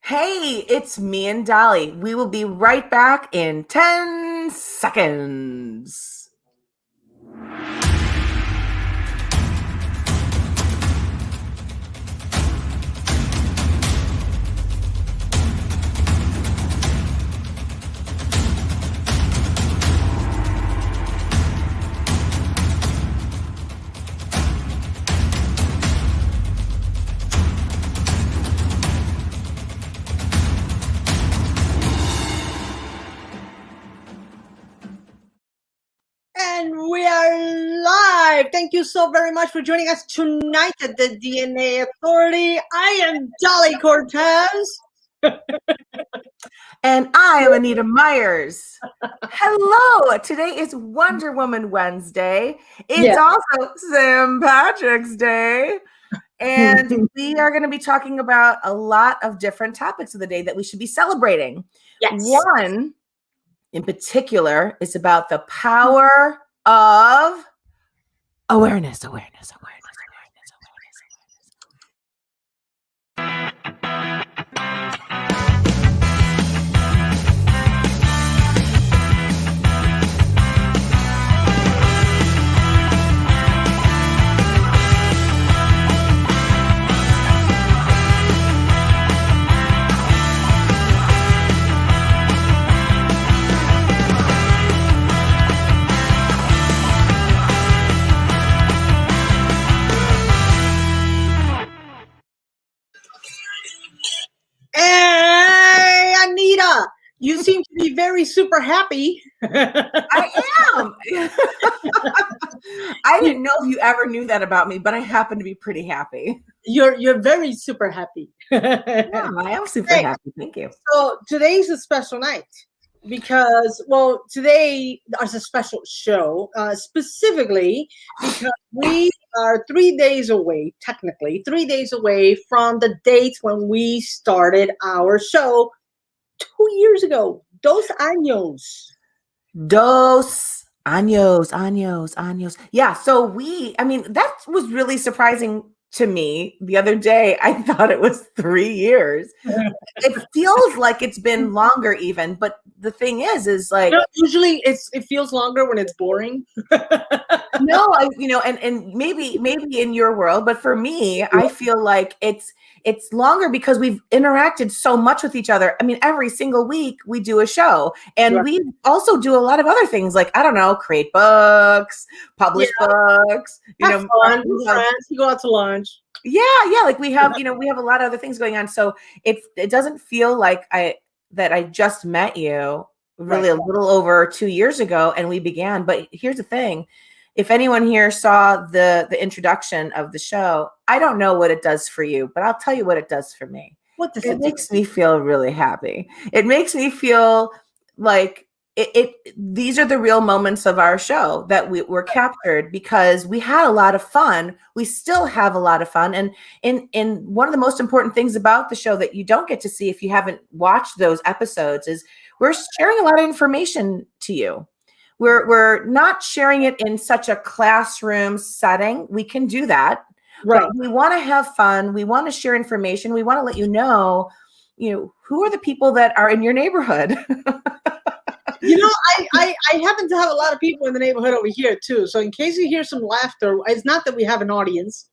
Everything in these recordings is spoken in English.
Hey, it's me and Dolly. We will be right back in 10 seconds. And we are live. Thank you so very much for joining us tonight at the DnA Authority. I am Dolly Cortez. And I am Anita Myers. Hello. Today is Wonder Woman Wednesday. It's also St. Patrick's Day. And we are going to be talking about a lot of different topics of the day that we should be celebrating. Yes. One in particular is about the power of awareness. Hey, Anita, you seem to be very super happy. I am. I didn't know if you ever knew that about me, but I happen to be pretty happy. You're very super happy. Yeah, I am super happy. Thank you. So today's a special night because, well, today is a special show, specifically because we are 3 days away, technically 3 days away from the date when we started our show 2 years ago. Dos años. Yeah, so that was really surprising to me the other day. I thought it was 3 years. It feels like it's been longer even, but the thing is like, usually it feels longer when it's boring. No, and maybe in your world, but for me, I feel like it's longer because we've interacted so much with each other. I mean, every single week we do a show, and we also do a lot of other things, like, I don't know, create books, publish books, Have fun, friends, you go out to lunch. Yeah, like we have a lot of other things going on. So it doesn't feel like I just met you really a little over 2 years ago and we began. But here's the thing. If anyone here saw the introduction of the show, I don't know what it does for you, but I'll tell you what it does for me. What does it do? Makes me feel really happy. It makes me feel like these are the real moments of our show that were captured because we had a lot of fun. We still have a lot of fun. And in one of the most important things about the show that you don't get to see if you haven't watched those episodes is we're sharing a lot of information to you. We're not sharing it in such a classroom setting. We can do that. Right. But we want to have fun. We want to share information. We want to let you know, who are the people that are in your neighborhood. I happen to have a lot of people in the neighborhood over here too. So in case you hear some laughter, it's not that we have an audience.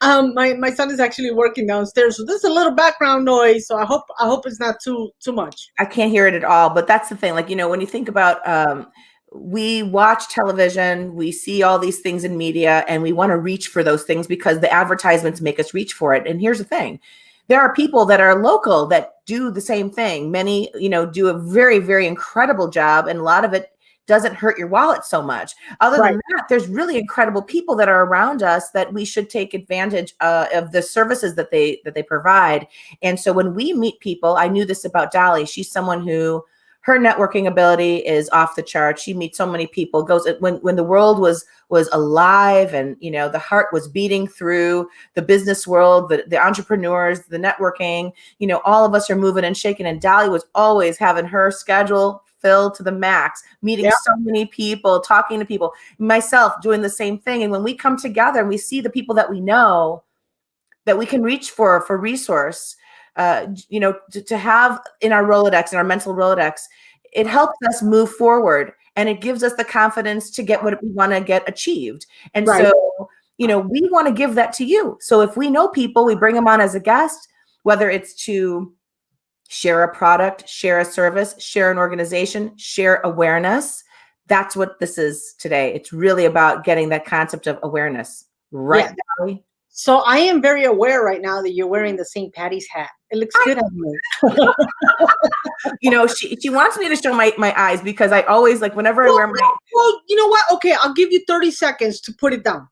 My son is actually working downstairs, so there's a little background noise. So I hope it's not too much. I can't hear it at all, but that's the thing. Like, when you think about, we watch television, we see all these things in media, and we want to reach for those things because the advertisements make us reach for it. And here's the thing. There are people that are local that do the same thing. Many, do a very, very incredible job. And a lot of it doesn't hurt your wallet so much. Other than that, there's really incredible people that are around us that we should take advantage of the services that they provide. And so when we meet people, I knew this about Dolly. She's someone who, her networking ability is off the charts. She meets so many people. Goes when the world was alive and the heart was beating through the business world, the entrepreneurs, the networking. All of us are moving and shaking. And Dolly was always having her schedule filled to the max, meeting so many people, talking to people. Myself doing the same thing. And when we come together and we see the people that we know, that we can reach for resource, to have in our Rolodex, in our mental Rolodex, it helps us move forward, and it gives us the confidence to get what we want to get achieved. And Right. so, we want to give that to you. So if we know people, we bring them on as a guest, whether it's to share a product, share a service, share an organization, share awareness. That's what this is today. It's really about getting that concept of awareness. Right, Dolly? So I am very aware right now that you're wearing the St. Patty's hat. It looks good on you. She wants me to show my eyes, because I always, like, whenever I wear my... Well, you know what? Okay, I'll give you 30 seconds to put it down.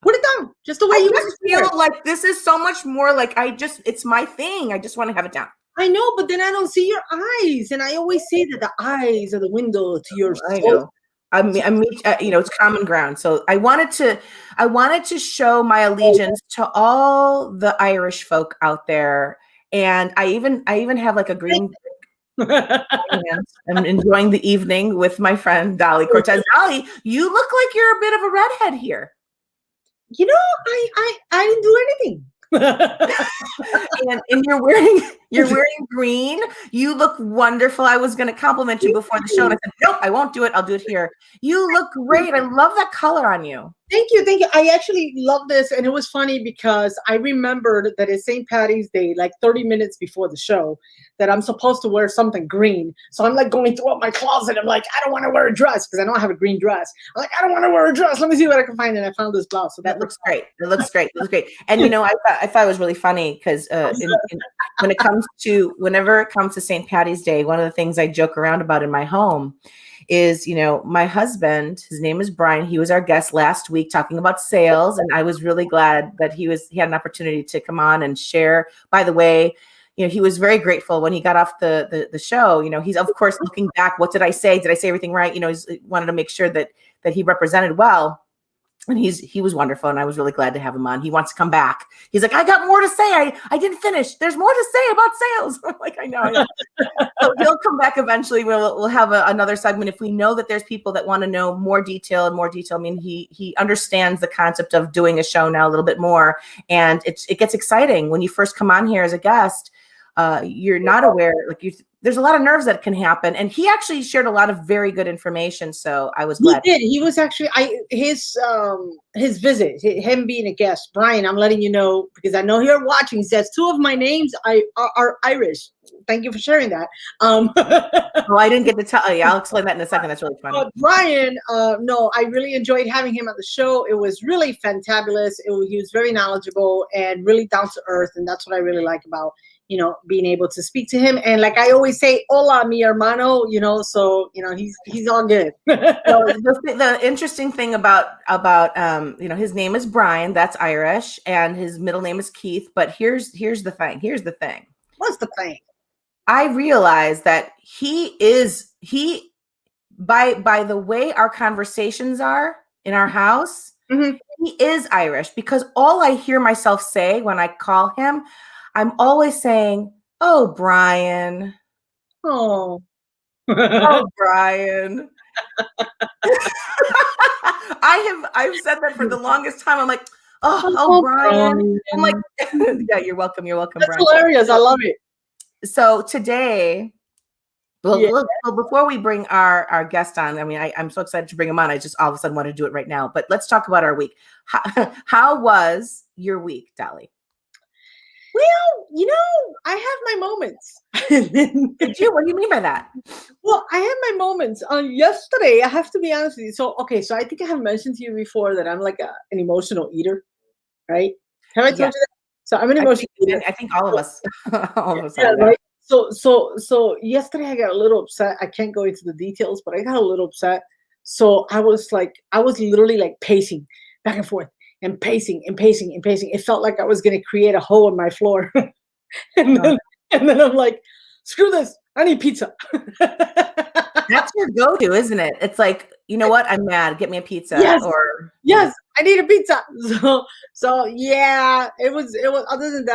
Put it down, just the way you just feel like this is so much more like it's my thing. I just want to have it down. I know, but then I don't see your eyes. And I always say that the eyes are the window to your soul. I know. It's common ground. So I wanted to show my allegiance to all the Irish folk out there. And I even have like a green. I'm enjoying the evening with my friend Dolly Cortez. Dolly, you look like you're a bit of a redhead here. I didn't do anything. and you're wearing green. You look wonderful. I was going to compliment you before the show, and I said, nope, I won't do it. I'll do it here. You look great. I love that color on you. Thank you. I actually love this. And it was funny because I remembered that it's St. Patty's Day, like 30 minutes before the show, that I'm supposed to wear something green. So I'm like going through my closet. I'm like, I don't want to wear a dress because I don't have a green dress. I'm like, I don't want to wear a dress. Let me see what I can find. And I found this blouse. So that looks great. It looks great. And, I thought it was really funny because whenever it comes to St. Patty's Day, one of the things I joke around about in my home is, my husband, his name is Brian. He was our guest last week talking about sales. And I was really glad that he had an opportunity to come on and share. By the way, he was very grateful when he got off the show. He's of course looking back. What did I say? Did I say everything right? He wanted to make sure that he represented well. And he was wonderful, and I was really glad to have him on. He wants to come back. He's like, I got more to say. I didn't finish. There's more to say about sales. I'm like, I know. So he'll come back eventually. We'll have another segment if we know that there's people that want to know more detail. I mean, he understands the concept of doing a show now a little bit more, and it gets exciting when you first come on here as a guest. You're not aware, there's a lot of nerves that can happen. And he actually shared a lot of very good information. So I was glad. He did. He was actually, his visit, him being a guest, Brian, I'm letting you know, because I know you're watching. He says 2 of my names are Irish. Thank you for sharing that. Well, I didn't get to tell you. I'll explain that in a second. That's really funny. Brian, no, I really enjoyed having him on the show. It was really fantabulous. He was very knowledgeable and really down to earth. And that's what I really like about being able to speak to him. And like I always say, hola, mi hermano, so, he's all good. The interesting thing about his name is Brian, that's Irish, and his middle name is Keith. But here's the thing. What's the thing? I realize that by the way our conversations are in our house, mm-hmm. He is Irish, because all I hear myself say when I call him, I'm always saying, oh, Brian. Oh, Brian. I've said that for the longest time. I'm like, oh, Brian. I'm like, yeah, you're welcome. You're welcome, That's Brian. hilarious. I love it. So today, before we bring our guest on, I mean, I'm so excited to bring him on. I just all of a sudden want to do it right now. But let's talk about our week. How was your week, Dolly? Well, I have my moments. Did you? What do you mean by that? Well, I had my moments. Yesterday, I have to be honest with you. So I think I have mentioned to you before that I'm like an emotional eater, right? Have I told you that? So I'm an emotional eater. I think all of us. Yeah, right. So yesterday I got a little upset. I can't go into the details, but I got a little upset. So I was literally like pacing back and forth. And pacing. It felt like I was going to create a hole in my floor. and then I'm like, screw this. I need pizza. That's your go-to, isn't it? It's like, you know what? I'm mad. Get me a pizza. Yes, I need a pizza. So yeah, it was other than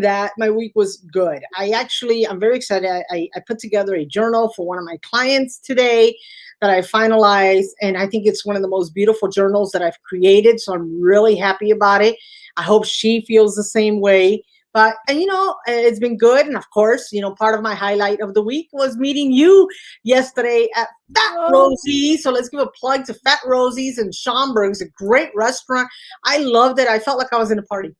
that, my week was good. I'm very excited. I put together a journal for one of my clients today that I finalized, and I think it's one of the most beautiful journals that I've created. So I'm really happy about it. I hope she feels the same way. But, and it's been good. And of course, part of my highlight of the week was meeting you yesterday at Fat Rosie's. So let's give a plug to Fat Rosie's in Schaumburg. It's a great restaurant. I loved it. I felt like I was in a party.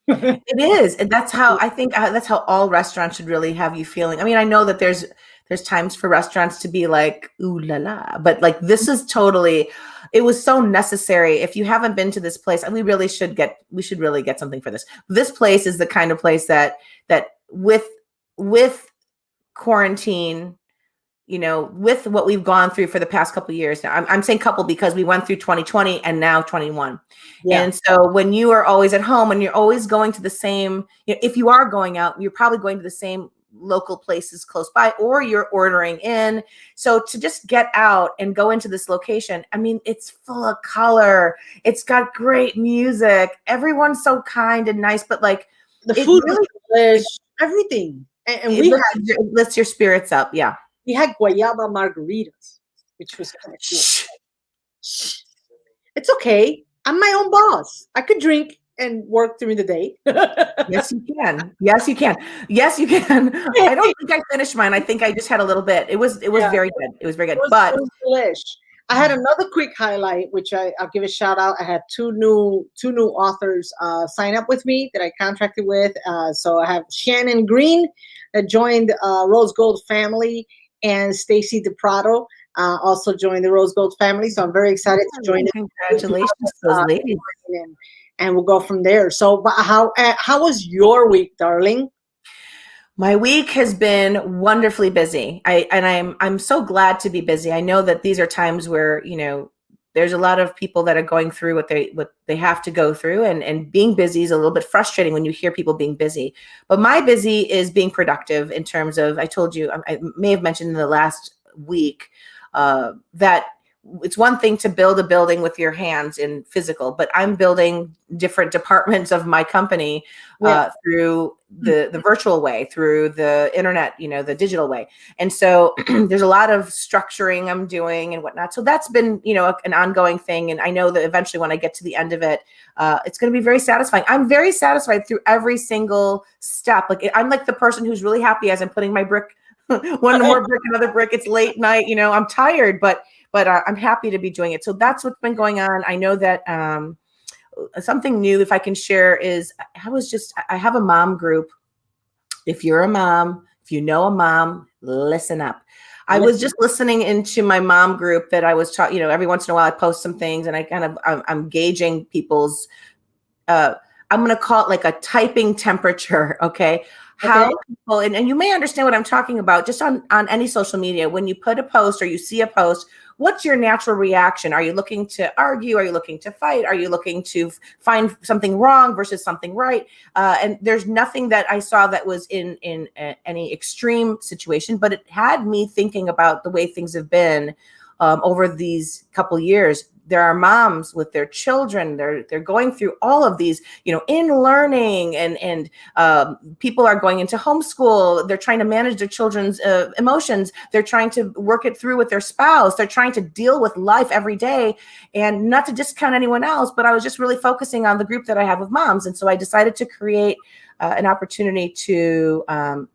It is. And that's how I think that's how all restaurants should really have you feeling. I mean, I know that there's times for restaurants to be like, ooh la la, but like this is totally, it was so necessary. If you haven't been to this place, and we should really get something for this. This place is the kind of place that with quarantine, with what we've gone through for the past couple of years now, I'm saying couple because we went through 2020 and now 21. Yeah. And so when you are always at home and you're always going to the same, if you are going out, you're probably going to the same local places close by, or you're ordering in. So to just get out and go into this location, I mean, it's full of color. It's got great music. Everyone's so kind and nice, but like the food really is everything. And it lifts your spirits up. Yeah. We had guayaba margaritas, which was kind of cool. It's okay. I'm my own boss. I could drink and work during the day. Yes, you can. Yes, you can. Yes, you can. I don't think I finished mine. I think I just had a little bit. It was very good. It was very good. It was delish. I had another quick highlight, which I'll give a shout out. I had two new authors sign up with me that I contracted with. So I have Shannon Green that joined Rose Gold family, and Stacy DePrado also joined the Rose Gold family. So I'm very excited to join them. Congratulations to those ladies. And we'll go from there. So how was your week, darling? My week has been wonderfully busy. I'm so glad to be busy. I know that these are times where, there's a lot of people that are going through what they have to go through, and being busy is a little bit frustrating when you hear people being busy. But my busy is being productive in terms of, I told you, I may have mentioned in the last week that it's one thing to build a building with your hands in physical, but I'm building different departments of my company through the virtual way, through the internet, the digital way. And so there's a lot of structuring I'm doing and whatnot. So that's been, an ongoing thing. And I know that eventually when I get to the end of it, it's going to be very satisfying. I'm very satisfied through every single step. Like I'm like the person who's really happy as I'm putting my brick, one more brick, another brick. It's late night, I'm tired, but I'm happy to be doing it. So that's what's been going on. I know that something new, if I can share, is I have a mom group. If you're a mom, if you know a mom, listen up. I was just listening into my mom group that I was taught, every once in a while I post some things, and I'm gauging people's, I'm going to call it like a typing temperature. Okay. How people, and you may understand what I'm talking about just on any social media. When you put a post or you see a post, what's your natural reaction? Are you looking to argue? Are you looking to fight? Are you looking to find something wrong versus something right? And there's nothing that I saw that was in any extreme situation, but it had me thinking about the way things have been over these couple years. There are moms with their children. They're going through all of these, in learning, and people are going into homeschool. They're trying to manage their children's emotions. They're trying to work it through with their spouse. They're trying to deal with life every day, and not to discount anyone else, but I was just really focusing on the group that I have of moms. And so I decided to create an opportunity to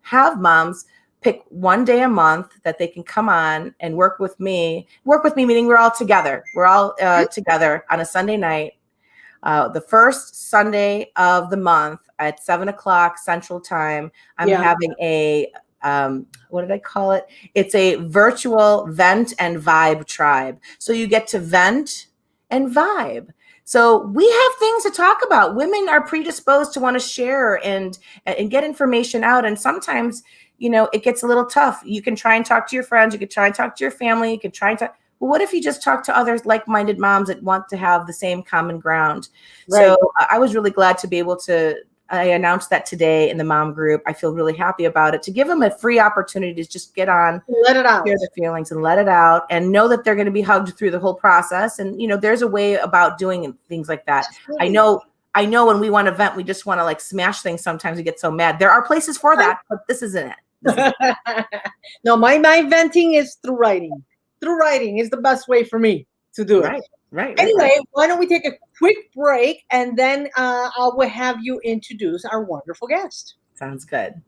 have moms pick one day a month that they can come on and work with me, meaning we're all together. We're all together on a Sunday night, the first Sunday of the month at 7:00 Central Time. I'm having a, what did I call it? It's a virtual vent and vibe tribe. So you get to vent and vibe. So we have things to talk about. Women are predisposed to want to share and get information out. And sometimes, it gets a little tough. You can try and talk to your friends. You can try and talk to your family. You can try and talk. Well, what if you just talk to others like-minded moms that want to have the same common ground? Right. So I was really glad to be able to, I announced that today in the mom group. I feel really happy about it, to give them a free opportunity to just get on, let it out, share their feelings and let it out, and know that they're going to be hugged through the whole process. And, there's a way about doing things like that. I know when we want to vent, we just want to like smash things. Sometimes we get so mad. There are places for that, but this isn't it. No, my venting is through writing. Through writing is the best way for me to do it. Right. Anyway, why don't we take a quick break, and then I will have you introduce our wonderful guest. Sounds good.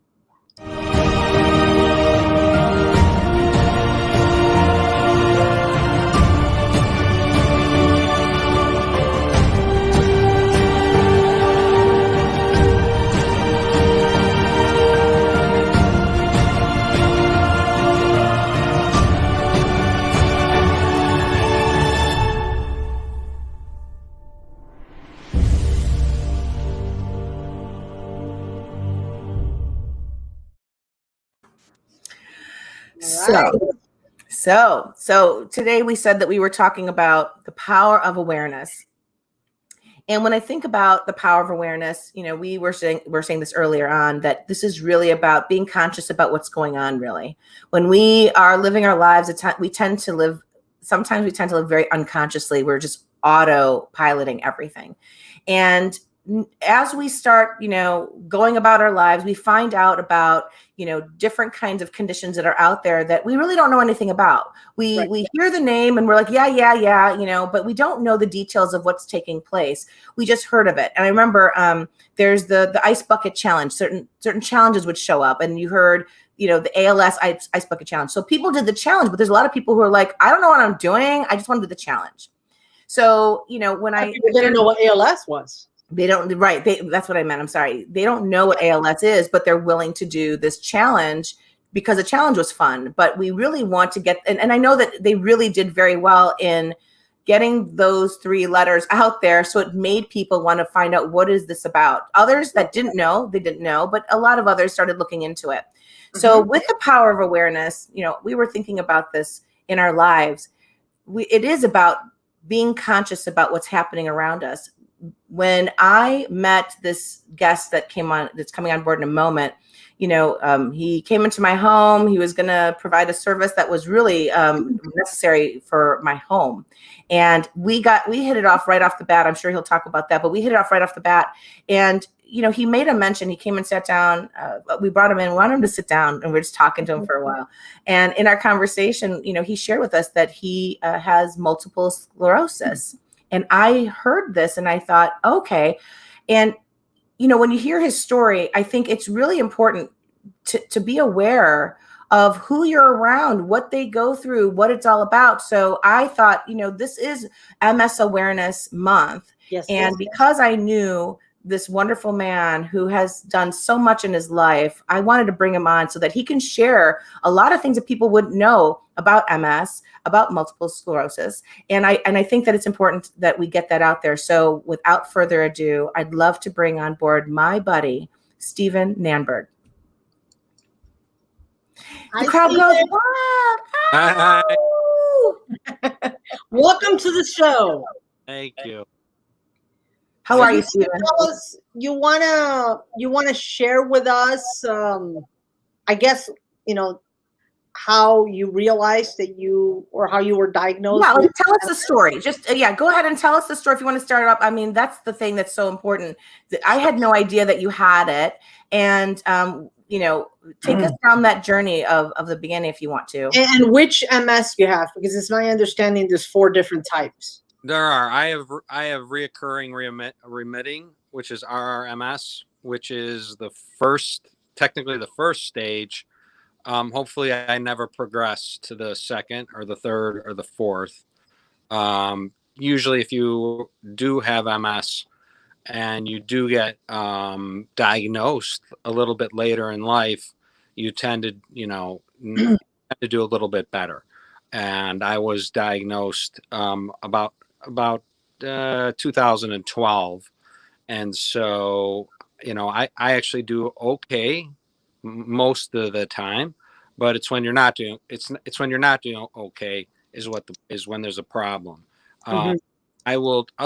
So today we said that we were talking about the power of awareness. And when I think about the power of awareness, we were saying this earlier on, that this is really about being conscious about what's going on. Really, when we are living our lives, sometimes we tend to live very unconsciously. We're just autopiloting everything. And as we start, going about our lives, we find out about, different kinds of conditions that are out there that we really don't know anything about. We hear the name and we're like, yeah, but we don't know the details of what's taking place. We just heard of it. And I remember there's the ice bucket challenge. Certain challenges would show up, and you heard, the ALS ice bucket challenge. So people did the challenge, but there's a lot of people who are like, I don't know what I'm doing. I just want to do the challenge. So, when people didn't know what ALS was. They don't, right. That's what I meant. I'm sorry. They don't know what ALS is, but they're willing to do this challenge because the challenge was fun. But we really want to get, and I know that they really did very well in getting those 3 letters out there. So it made people want to find out, what is this about? Others that didn't know, but a lot of others started looking into it. So with the power of awareness, we were thinking about this in our lives. It is about being conscious about what's happening around us. When I met this guest that's coming on board in a moment, he came into my home. He was going to provide a service that was really necessary for my home. And we hit it off right off the bat. I'm sure he'll talk about that, but we hit it off right off the bat. And, he made a mention. He came and sat down. We brought him in, wanted him to sit down, and we're just talking to him for a while. And in our conversation, he shared with us that he has multiple sclerosis. And I heard this and I thought, okay. And, when you hear his story, I think it's really important to be aware of who you're around, what they go through, what it's all about. So I thought, this is MS Awareness Month. Yes. And because I knew this wonderful man who has done so much in his life, I wanted to bring him on so that he can share a lot of things that people wouldn't know about MS, about multiple sclerosis. And I think that it's important that we get that out there. So without further ado, I'd love to bring on board my buddy, Steven Nanberg. The crowd goes wild. Hi. Welcome to the show. Thank you. How are you, Steven? You wanna share with us, I guess, how you realized that how you were diagnosed? Yeah, tell us the story. Just go ahead and tell us the story if you want to start it up. I mean, that's the thing that's so important. I had no idea that you had it, and take us down that journey of the beginning if you want to. And which MS you have, because it's my understanding there's 4 different types. There are. I have reoccurring remitting, which is RRMS, which is technically the first stage. Hopefully I never progress to the second or the third or the fourth. Usually if you do have MS and you do get diagnosed a little bit later in life, you tend to, to do a little bit better. And I was diagnosed about 2012. And so, I actually do okay most of the time, but it's when you're not doing okay is when there's a problem. I'll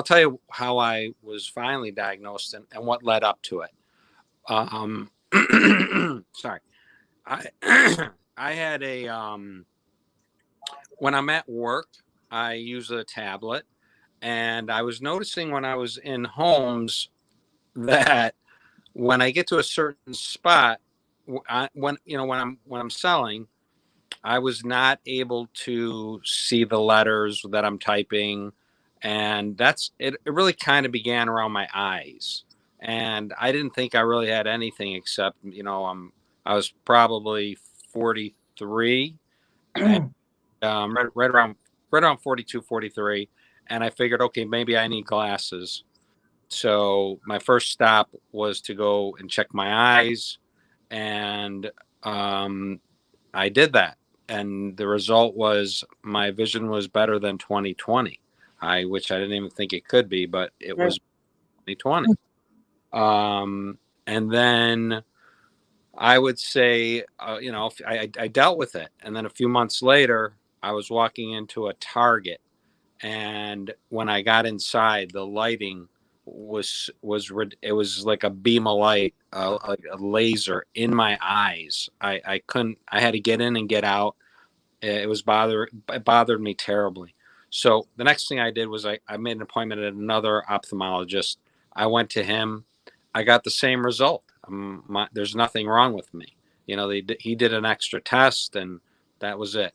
tell you how I was finally diagnosed and what led up to it. Sorry. I had when I'm at work, I use a tablet, and I was noticing when I was in homes that when I get to a certain spot, when I'm selling, I was not able to see the letters that I'm typing, and that's it. It really kind of began around my eyes, and I didn't think I really had anything except, I was probably 43, and right around 42, 43, and I figured, okay, maybe I need glasses. So my first stop was to go and check my eyes, and I did that, and the result was my vision was better than 2020. Which I didn't even think it could be, but it Right. was 2020. And then I would say, I dealt with it, and then a few months later, I was walking into a Target, and when I got inside, the lighting it was like a beam of light, like a laser in my eyes. I couldn't. I had to get in and get out. It bothered me terribly. So the next thing I did was I made an appointment at another ophthalmologist. I went to him. I got the same result. There's nothing wrong with me. He did an extra test, and that was it.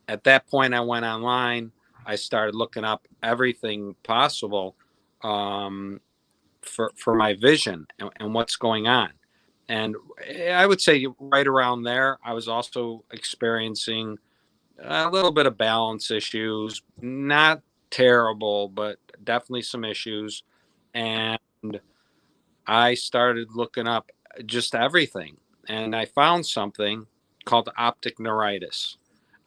At that point, I went online. I started looking up everything possible, for my vision and what's going on. And I would say right around there, I was also experiencing a little bit of balance issues, not terrible, but definitely some issues. And I started looking up just everything, and I found something called optic neuritis.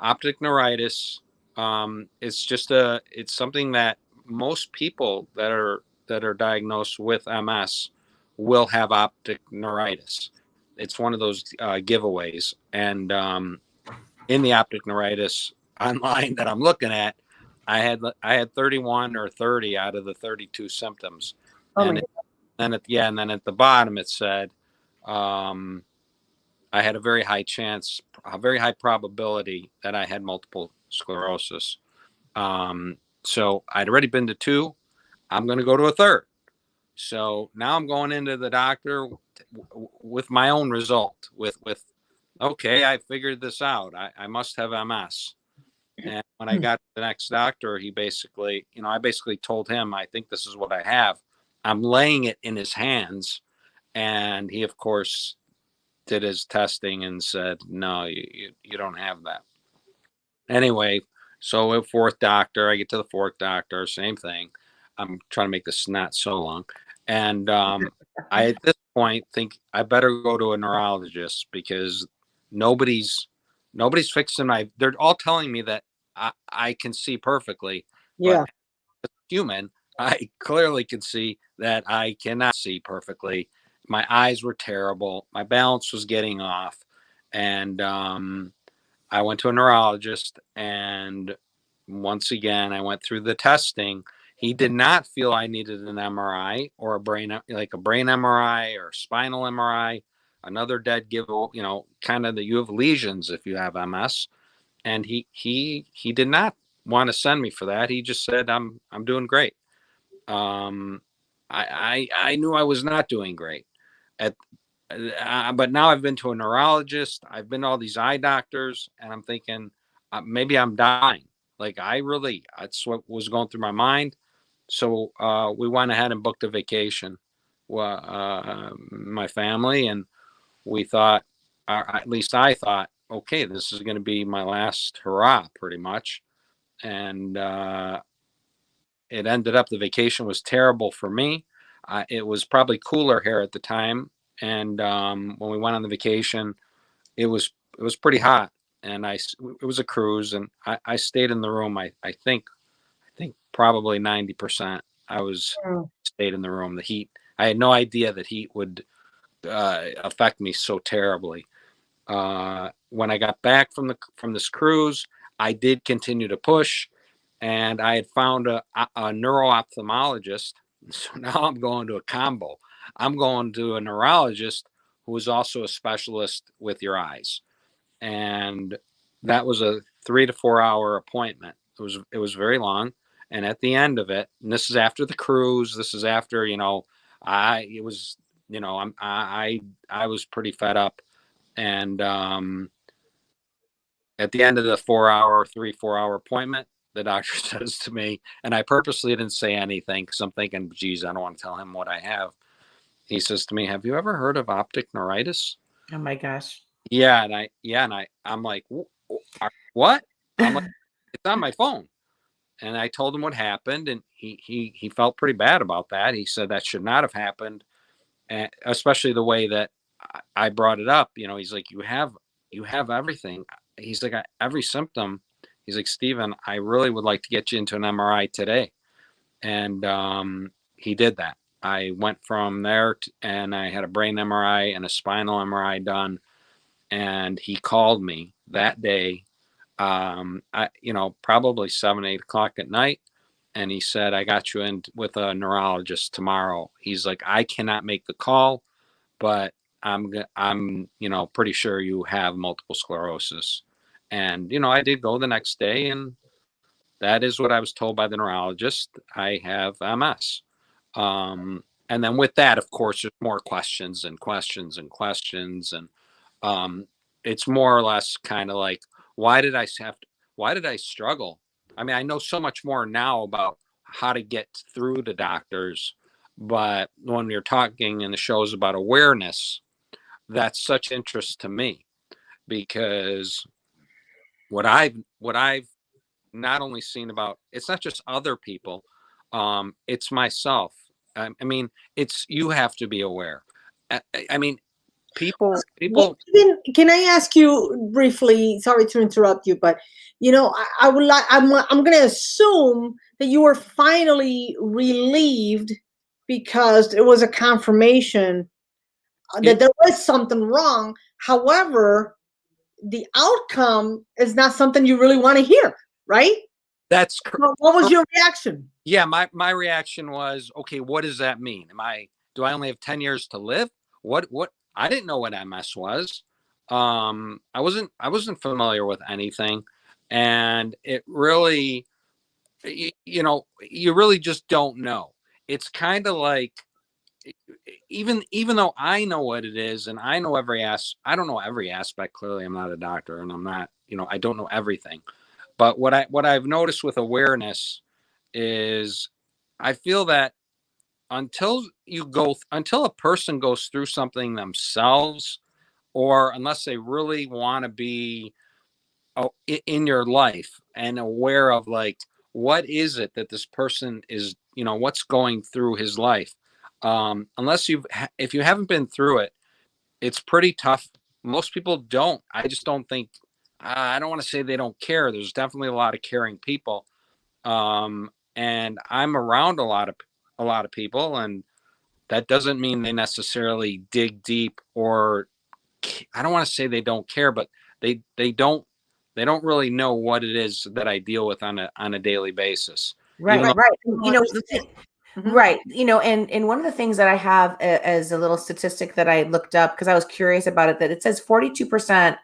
Optic neuritis, it's something that most people that are diagnosed with MS will have optic neuritis. It's one of those giveaways, and in the optic neuritis online that I'm looking at, I had 31 or 30 out of the 32 symptoms, Oh my and and then at the bottom it said, um, I had a very high chance, a very high probability that I had multiple sclerosis. So I'd already been to two. I'm going to go to a third. So now I'm going into the doctor with my own result. With okay, I figured this out. I must have MS. And when I got to the next doctor, I basically told him, I think this is what I have. I'm laying it in his hands. And he, of course, did his testing and said, no, you don't have that. Anyway, so a fourth doctor, I get to the fourth doctor, same thing. I'm trying to make this not so long. And I, at this point, think I better go to a neurologist because nobody's fixing they're all telling me that I can see perfectly, Yeah. but as a human, I clearly can see that I cannot see perfectly. My eyes were terrible. My balance was getting off. And I went to a neurologist, and once again, I went through the testing. He did not feel I needed an MRI or a brain MRI or spinal MRI, another dead give, kind of that you have lesions if you have MS. And he did not want to send me for that. He just said, I'm doing great. Um, I knew I was not doing great at, but now I've been to a neurologist. I've been to all these eye doctors, and I'm thinking maybe I'm dying. Like that's what was going through my mind. So we went ahead and booked a vacation, my family, and we thought, at least I thought, okay, this is going to be my last hurrah, pretty much. And it ended up the vacation was terrible for me. It was probably cooler here at the time, and when we went on the vacation, it was pretty hot, and it was a cruise, and I stayed in the room. I think probably 90%. Stayed in the room. The heat. I had no idea that heat would affect me so terribly. When I got back from this cruise, I did continue to push, and I had found a neuro-ophthalmologist. So now I'm going to a combo. I'm going to a neurologist who is also a specialist with your eyes, and that was a 3 to 4 hour appointment. It was very long, and at the end of it, and this is after the cruise. This is after I was I was pretty fed up, and at the end of the 4 hour, 3 4 hour appointment, the doctor says to me, and I purposely didn't say anything because I'm thinking, geez, I don't want to tell him what I have. He says to me, have you ever heard of optic neuritis? Oh my gosh. Yeah. I'm like, what? I'm like, it's on my phone. And I told him what happened, and he felt pretty bad about that. He said that should not have happened, and especially the way that I brought it up. He's like, you have everything. He's like, every symptom. He's like, Steven, I really would like to get you into an MRI today. And he did that. I went from there and I had a brain MRI and a spinal MRI done. And he called me that day, probably 7, 8 o'clock at night. And he said, I got you in with a neurologist tomorrow. He's like, I cannot make the call, but I'm pretty sure you have multiple sclerosis. And, I did go the next day, and that is what I was told by the neurologist. I have MS. And then with that, of course, there's more questions and questions and questions. And it's more or less kind of like, why did I struggle? I mean, I know so much more now about how to get through to doctors, but when you're talking in the shows about awareness, that's such interest to me, because what I've not only seen about, it's not just other people, it's myself. I mean, it's, you have to be aware. I mean, people. Well, can I ask you briefly? Sorry to interrupt you, but I would like. I'm going to assume that you were finally relieved because it was a confirmation that there was something wrong. However, the outcome is not something you really want to hear, right? That's correct. What was your reaction? Yeah, my reaction was, okay, what does that mean? Do I only have 10 years to live? What I didn't know what MS was. I wasn't familiar with anything, and it really, you really just don't know. It's kind of like, even though I know what it is, and I know I don't know every aspect. Clearly, I'm not a doctor, and I'm not, I don't know everything. But what I've noticed with awareness is, I feel that until a person goes through something themselves, or unless they really want to be in your life and aware of, like, what is it that this person is, what's going through his life, if you haven't been through it, it's pretty tough. Most people don't. I just don't think, I don't want to say they don't care. There's definitely a lot of caring people. And I'm around a lot of people, and that doesn't mean they necessarily dig deep, or I don't want to say they don't care, but they don't really know what it is that I deal with on a daily basis. Right. The thing, right. And one of the things that I have as a little statistic that I looked up, because I was curious about it, that it says 42%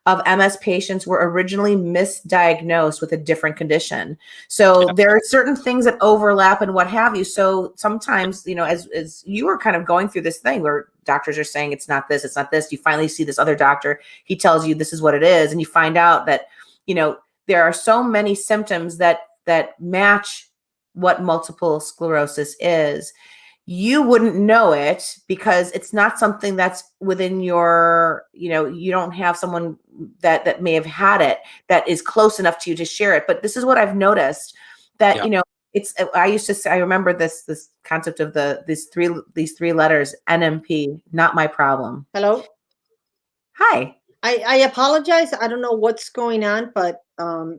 of MS patients were originally misdiagnosed with a different condition. So there are certain things that overlap and what have you. So sometimes, as you were kind of going through this thing where doctors are saying it's not this, you finally see this other doctor, he tells you this is what it is. And you find out that, there are so many symptoms that match what multiple sclerosis is. You wouldn't know it because it's not something that's within your, you don't have someone that may have had it that is close enough to you to share it. But this is what I've noticed, that, it's, I used to say, I remember this concept of these three letters, NMP, not my problem. Hello. Hi. I apologize. I don't know what's going on, but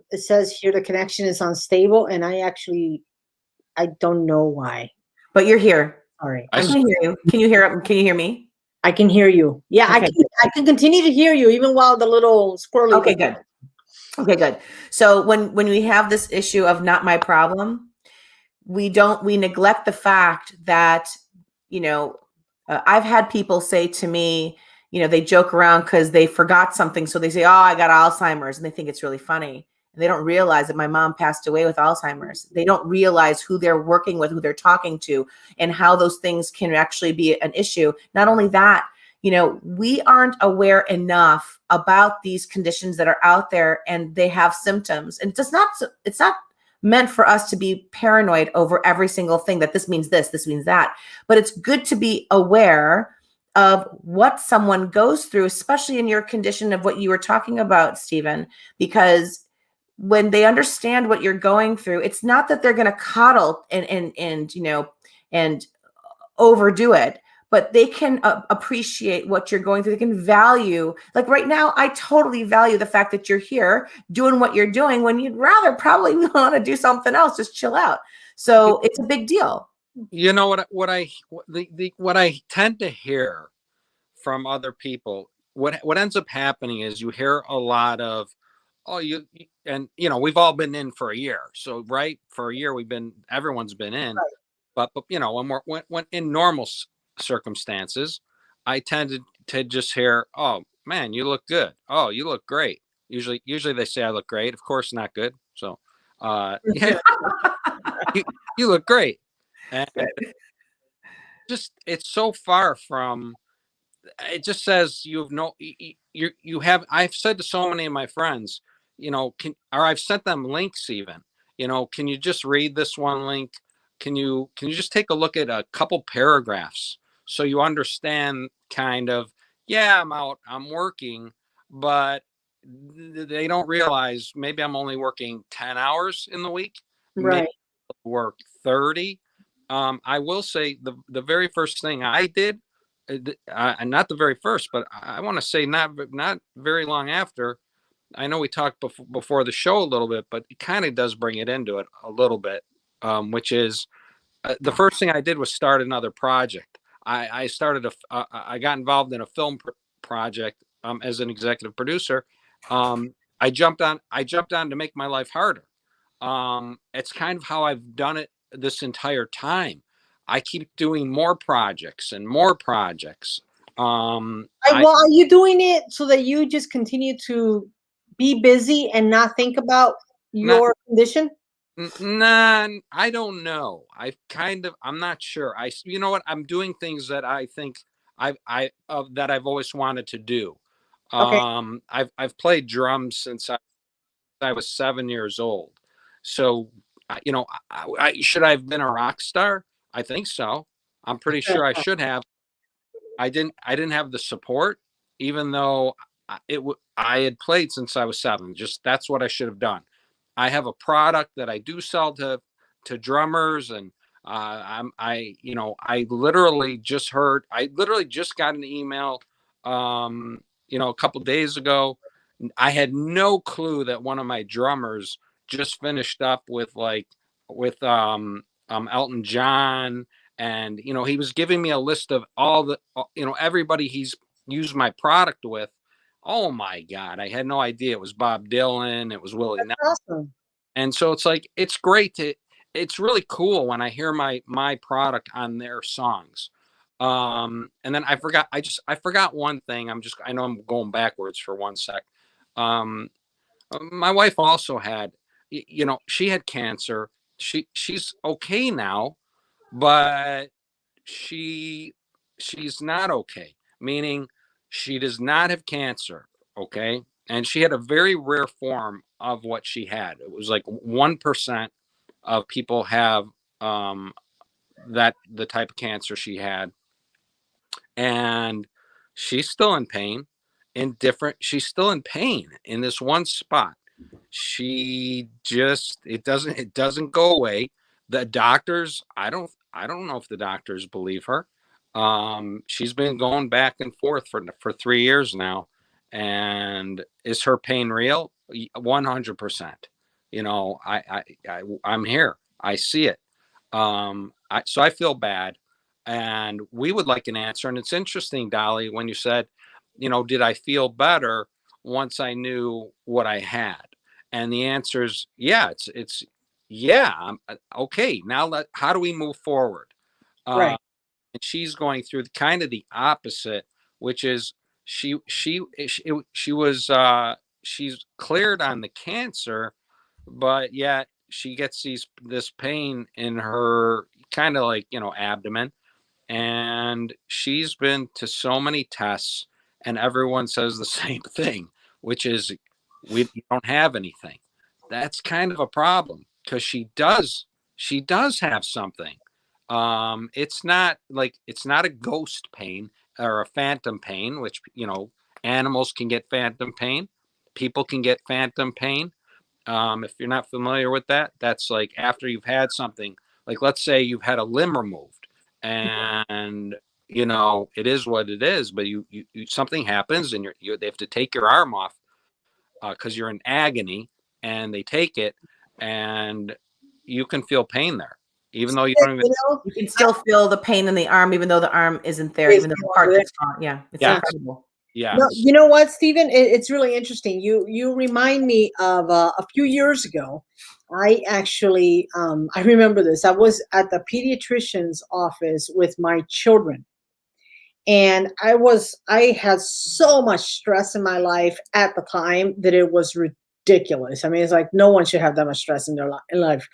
it says here the connection is unstable, and I don't know why. But you're here. Sorry. I can hear you. Can you hear me? I can hear you. Yeah, okay. I can continue to hear you even while the little squirrely. Okay, good. Okay, good. So when we have this issue of not my problem, we neglect the fact that, I've had people say to me, they joke around because they forgot something. So they say, oh, I got Alzheimer's, and they think it's really funny. And they don't realize that my mom passed away with Alzheimer's. They don't realize who they're working with, who they're talking to, and how those things can actually be an issue. Not only that, we aren't aware enough about these conditions that are out there, and they have symptoms. And it's not meant for us to be paranoid over every single thing, that this means this means that. But it's good to be aware of what someone goes through, especially in your condition of what you were talking about, Steven, because when they understand what you're going through, it's not that they're going to coddle and you know, and overdo it, but they can appreciate what you're going through. They can value, like right now, I totally value the fact that you're here doing what you're doing when you'd rather probably want to do something else, just chill out. So it's a big deal. You know what I tend to hear from other people, what ends up happening is you hear a lot of, oh, and you know, we've all been in for a year. So right, for a year everyone's been in. Right. But you know, when in normal circumstances, I tend to just hear, oh man, you look good. Oh, you look great. Usually they say I look great. Of course, not good. So, yeah, you look great. And just, it's so far from, it just says you have no, you have, I've said to so many of my friends, you know, or I've sent them links even, you know, can you just read this one link? Can you just take a look at a couple paragraphs so you understand kind of, yeah, I'm working, but they don't realize maybe I'm only working 10 hours in the week, Right. maybe I'll work 30. I will say the very first thing I did, not the very first, but I want to say not very long after. I know we talked before the show a little bit, but it kind of does bring it into it a little bit, which is the first thing I did was start another project. I started I got involved in a film project as an executive producer. I jumped on to make my life harder. It's kind of how I've done it this entire time. I keep doing more projects and more projects. Well, are you doing it so that you just continue to be busy and not think about your condition? Nah, I don't know. I'm not sure. You know what? I'm doing things that I think that I've always wanted to do. Okay. I've played drums since I was 7 years old. So, you know, should I have been a rock star? I think so. I'm pretty sure I should have. I didn't have the support, even though I had played since I was 7. Just, that's what I should have done. I have a product that I do sell to drummers, and I literally just got an email, a couple days ago. I had no clue that one of my drummers just finished up with Elton John, and he was giving me a list of all the everybody he's used my product with. Oh my God, I had no idea it was Bob Dylan, it was Willie Nelson. Awesome. And so it's like, it's really cool when I hear my product on their songs. And then I forgot one thing. I know I'm going backwards for one sec. My wife also had, she had cancer. She's okay now, but she's not okay, meaning she does not have cancer. Okay. And she had a very rare form of what she had. It was like 1% of people have that the type of cancer she had. And she's still in pain she's still in pain in this one spot. It doesn't go away. The doctors, I don't know if the doctors believe her. She's been going back and forth for 3 years now. And is her pain real? 100%. I'm here. I see it. So I feel bad, and we would like an answer. And it's interesting, Dolly, when you said, did I feel better once I knew what I had? And the answer is, yeah, it's yeah. Okay. Now how do we move forward? Right. And she's going through kind of the opposite, which is she's cleared on the cancer, but yet she gets this pain in her kind of like, abdomen. And she's been to so many tests, and everyone says the same thing, which is we don't have anything. That's kind of a problem, because she does have something. It's not a ghost pain or a phantom pain, which, animals can get phantom pain. People can get phantom pain. If you're not familiar with that, that's like after you've had something, like let's say you've had a limb removed, and it is what it is, but you something happens and they have to take your arm off because you're in agony, and they take it, and you can feel pain there, even though you don't even. You can still feel the pain in the arm, even though the arm isn't there, even though the part is gone. Yeah, it's incredible. Yeah. No, you know what, Steven? It's really interesting. You remind me of a few years ago. I actually, I remember this. I was at the pediatrician's office with my children. And I had so much stress in my life at the time that it was ridiculous. I mean, it's like no one should have that much stress in their life,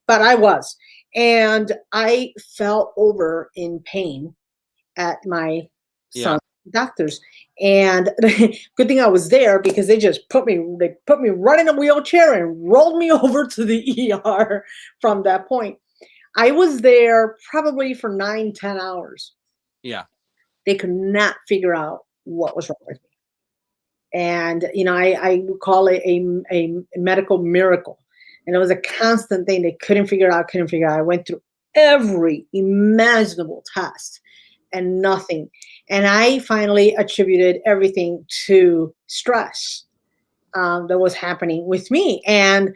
but I was. And I fell over in pain at my son's doctor's. And good thing I was there, because they put me right in a wheelchair and rolled me over to the ER from that point. I was there probably for 9-10 hours. Yeah. They could not figure out what was wrong with me. And, I would call it a medical miracle. And it was a constant thing. They couldn't figure it out. I went through every imaginable test and nothing. And I finally attributed everything to stress that was happening with me. And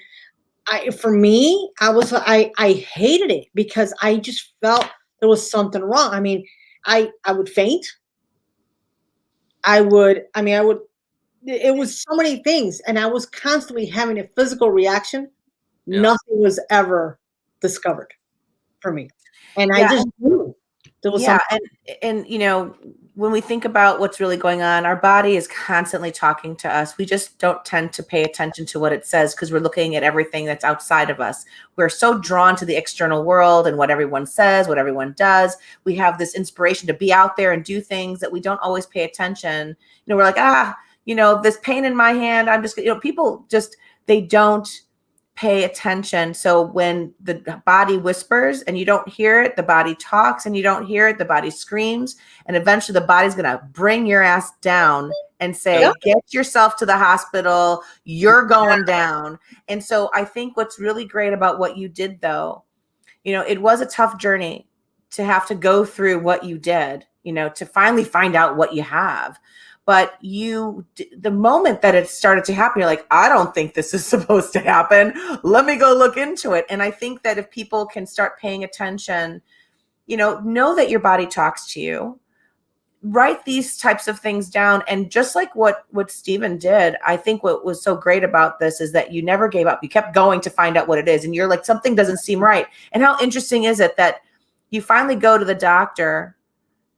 I hated it, because I just felt there was something wrong. I mean, I would faint. It was so many things. And I was constantly having a physical reaction. Yeah. Nothing was ever discovered for me. And I just knew there was something. And when we think about what's really going on, our body is constantly talking to us. We just don't tend to pay attention to what it says, because we're looking at everything that's outside of us. We're so drawn to the external world and what everyone says, what everyone does. We have this inspiration to be out there and do things that we don't always pay attention. We're like, this pain in my hand, I'm just, people just, they don't pay attention. So when the body whispers and you don't hear it, the body talks, and you don't hear it, the body screams, and eventually the body's going to bring your ass down and say, get yourself to the hospital. You're going down. And so I think what's really great about what you did, though, it was a tough journey to have to go through what you did, to finally find out what you have. But the moment that it started to happen, you're like, I don't think this is supposed to happen. Let me go look into it. And I think that if people can start paying attention, know that your body talks to you, write these types of things down. And just like what Steven did, I think what was so great about this is that you never gave up. You kept going to find out what it is. And you're like, something doesn't seem right. And how interesting is it that you finally go to the doctor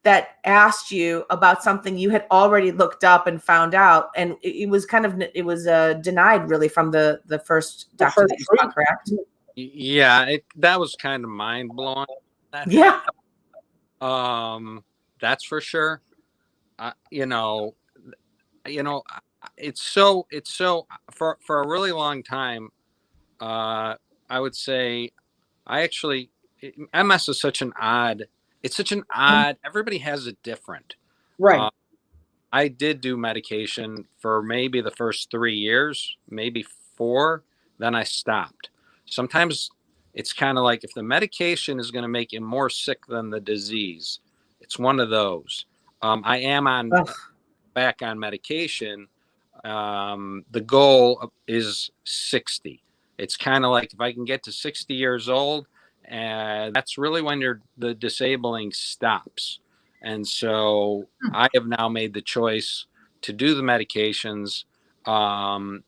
that asked you about something you had already looked up and found out, and it was denied really from the first doctor that you saw, correct? Yeah, that was kind of mind blowing. Yeah, that's for sure. It's so for a really long time. I would say, MS is such an odd. It's such an odd, everybody has it different. Right. I did do medication for maybe the first 3 years, maybe 4, then I stopped. Sometimes it's kind of like if the medication is going to make you more sick than the disease, it's one of those. I am back on medication. The goal is 60. It's kind of like if I can get to 60 years old, and that's really when the disabling stops. And so I have now made the choice to do the medications. And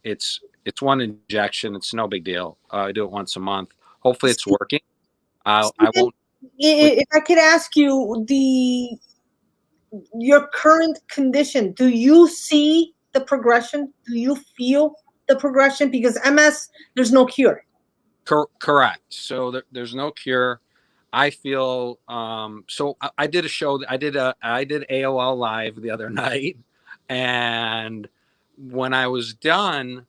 it's one injection. It's no big deal. I do it once a month. Hopefully it's working. I won't. If I could ask you your current condition, do you see the progression? Do you feel the progression? Because MS, there's no cure. Correct. So there's no cure. I feel so I did a show. I did AOL Live the other night, and when I was done,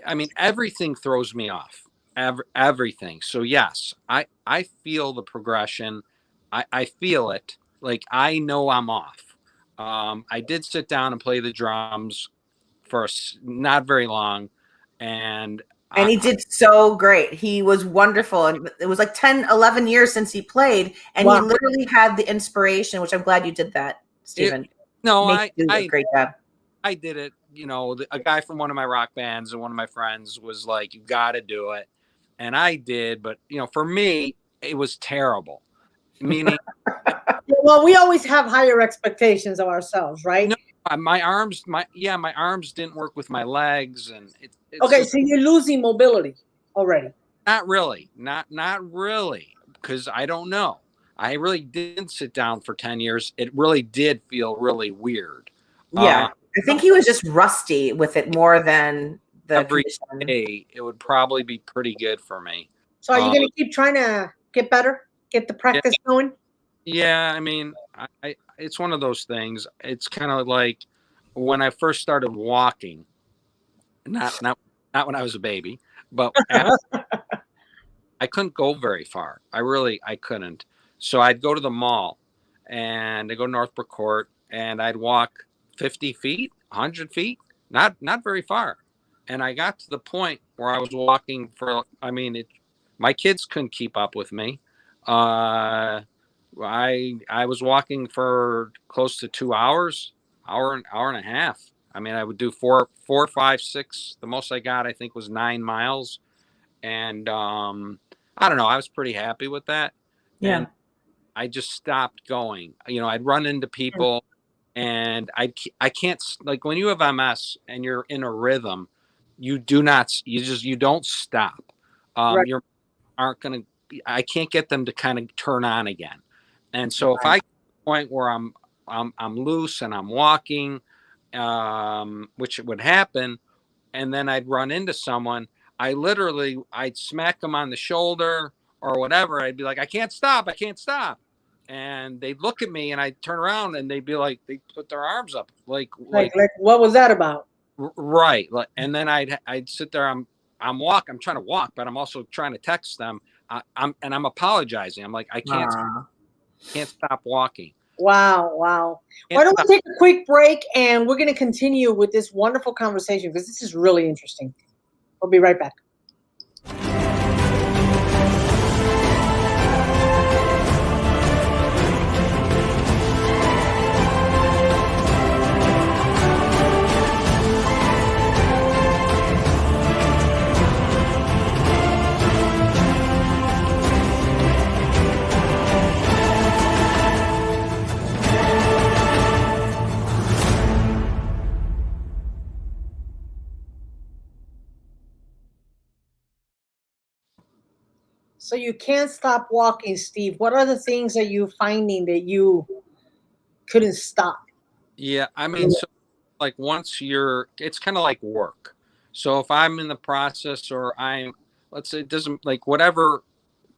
I mean, everything throws me off. Everything. So yes, I feel the progression. I feel it. Like I know I'm off. I did sit down and play the drums for not very long, and And he did so great. He was wonderful. And it was like 10, 11 years since he played. And he Wow. literally had the inspiration, which I'm glad you did that, it, Steven. no, Make you do a great job. I did it. You know, a guy from one of my rock bands and one of my friends was like, "You got to do it," and I did. But you know, for me, it was terrible. Meaning, Well, we always have higher expectations of ourselves, right? no, my arms, my arms didn't work with my legs, and it's Okay, just so you're losing mobility already. not really, not really, because I don't know. I really didn't sit down for 10 years. It really did feel really weird. Yeah. I think he was just rusty with it more than the Every condition. day, it would probably be pretty good for me. So are you going to keep trying to get better, get the practice going? Yeah, I mean, it's one of those things. It's kind of like when I first started walking, not when I was a baby, but I couldn't go very far. I couldn't. So I'd go to the mall and I'd go to Northbrook Court and I'd walk 50 feet, 100 feet, not very far. And I got to the point where I was walking for, I mean, my kids couldn't keep up with me. I was walking for close to 2 hours, hour and a half. I mean, I would do four, 5, 6. The most I got, I think, was 9 miles, and I don't know. I was pretty happy with that, Yeah. and I just stopped going. You know, I'd run into people, and I can't, like, when you have MS and you're in a rhythm, you don't stop. Right. You aren't going to. I can't get them to kind of turn on again. And so if I get to the point where I'm loose and I'm walking, which would happen, and then I'd run into someone, I'd smack them on the shoulder or whatever. I'd be like, I can't stop, and they'd look at me, and I'd turn around, and they'd be like, they put their arms up, like what was that about? right, and then I'd sit there, I'm trying to walk, but I'm also trying to text them. I'm apologizing. I'm like, I can't stop walking. Wow. Why don't we take a quick break and we're going to continue with this wonderful conversation because this is really interesting. We'll be right back. So you can't stop walking, Steve. What are the things that you finding that you couldn't stop? Yeah, I mean, so like it's kind of like work. So if I'm in the process, or let's say, it doesn't, like, whatever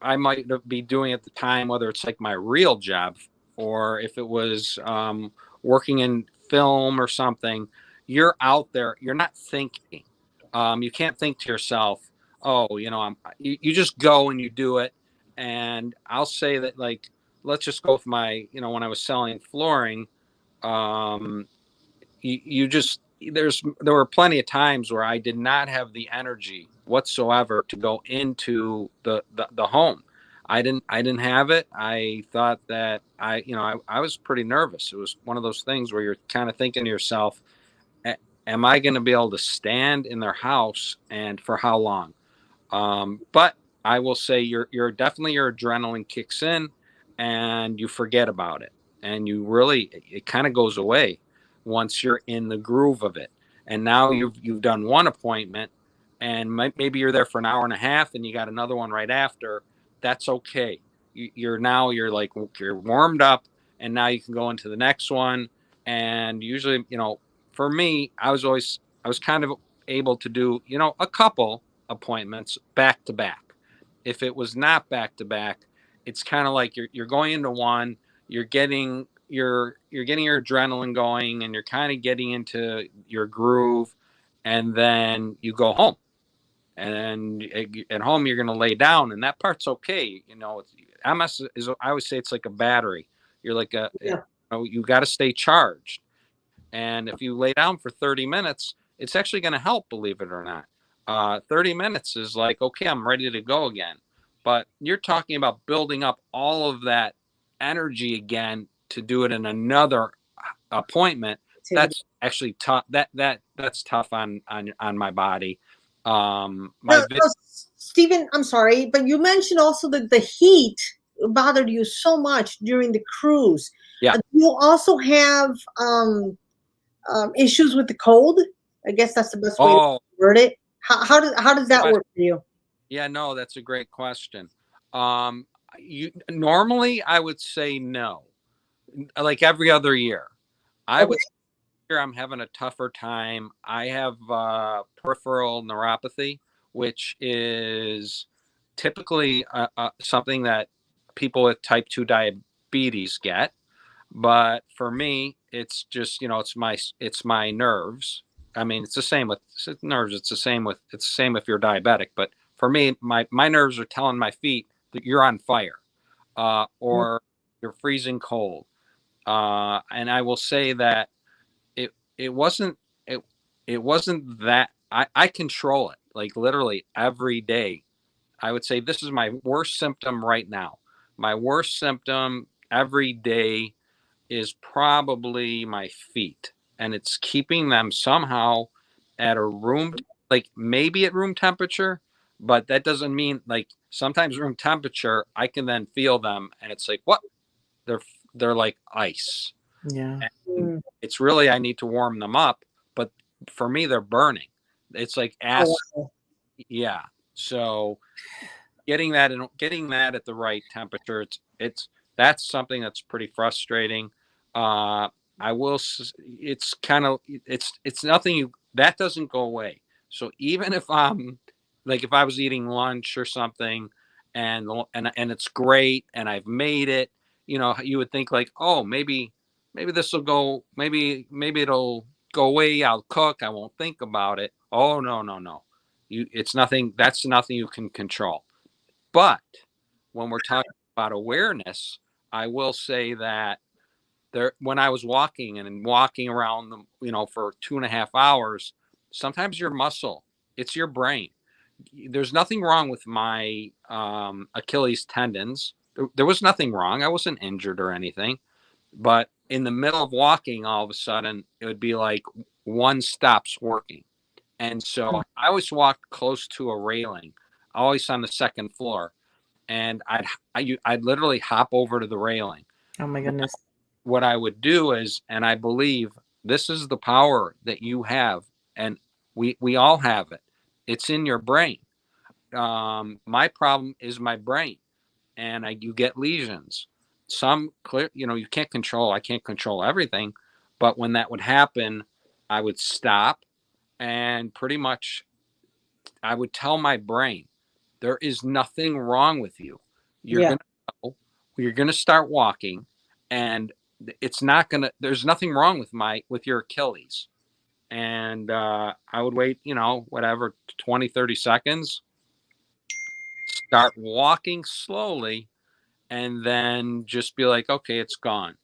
I might be doing at the time, whether it's like my real job or if it was working in film or something, you're out there, you're not thinking. You can't think to yourself, oh, you just go and you do it. And I'll say that, like, let's just go with when I was selling flooring, um, you just, there were plenty of times where I did not have the energy whatsoever to go into the home. I didn't have it. I thought that I was pretty nervous. It was one of those things where you're kind of thinking to yourself, am I going to be able to stand in their house, and for how long? But I will say you're definitely, your adrenaline kicks in and you forget about it, and it kind of goes away once you're in the groove of it. And now you've done one appointment, and maybe you're there for an hour and a half, and you got another one right after. That's okay. You're like, you're warmed up, and now you can go into the next one. And usually, for me, I was kind of able to do, a couple appointments back to back. If it was not back to back, it's kind of like you're going into one, you're getting your adrenaline going, and you're kind of getting into your groove, and then you go home. And at home, you're going to lay down, and that part's okay. MS is, I always say it's like a battery. You're like you got to stay charged. And if you lay down for 30 minutes, it's actually going to help, believe it or not. 30 minutes is like, okay, I'm ready to go again. But you're talking about building up all of that energy again to do it in another appointment. That's actually tough. That's tough on my body. Steven, I'm sorry, but you mentioned also that the heat bothered you so much during the cruise. Yeah. Do you also have issues with the cold? I guess that's the best way to word it. How does that work for you? Yeah, no, that's a great question. Normally I would say no, like every other year. I would say I'm having a tougher time. I have peripheral neuropathy, which is typically something that people with type 2 diabetes get. But for me, it's just, it's my nerves. I mean, it's the same with nerves. It's the same if you're diabetic. But for me, my nerves are telling my feet that you're on fire, or you're freezing cold. And I will say that it wasn't that I control it, like literally every day. I would say this is my worst symptom right now. My worst symptom every day is probably my feet, and it's keeping them somehow at a room, like maybe at room temperature, but that doesn't mean, like, sometimes room temperature I can then feel them and it's like, what, they're like ice. Yeah. And it's really, I need to warm them up, but for me they're burning. It's like acid. Yeah. So getting that at the right temperature, that's something that's pretty frustrating. It's kind of, it's nothing that doesn't go away. So even if if I was eating lunch or something and it's great and I've made it, you would think like, oh, maybe this will go, maybe it'll go away. I'll cook. I won't think about it. Oh, no. It's nothing. That's nothing you can control. But when we're talking about awareness, I will say that when I was walking around for 2.5 hours, sometimes your muscle, it's your brain. There's nothing wrong with my Achilles tendons. There was nothing wrong. I wasn't injured or anything. But in the middle of walking, all of a sudden, it would be like one stops working. And so I always walked close to a railing, always on the second floor. And I'd literally hop over to the railing. Oh my goodness. What I would do is, and I believe this is the power that you have, and we all have it. It's in your brain. My problem is my brain, and you get lesions. Some clear, you can't control. I can't control everything, but when that would happen, I would stop, and pretty much, I would tell my brain, there is nothing wrong with you. You're gonna start walking, and it's not gonna. There's nothing wrong with your Achilles. And I would wait, whatever, 20, 30 seconds. Start walking slowly, and then just be like, okay, it's gone.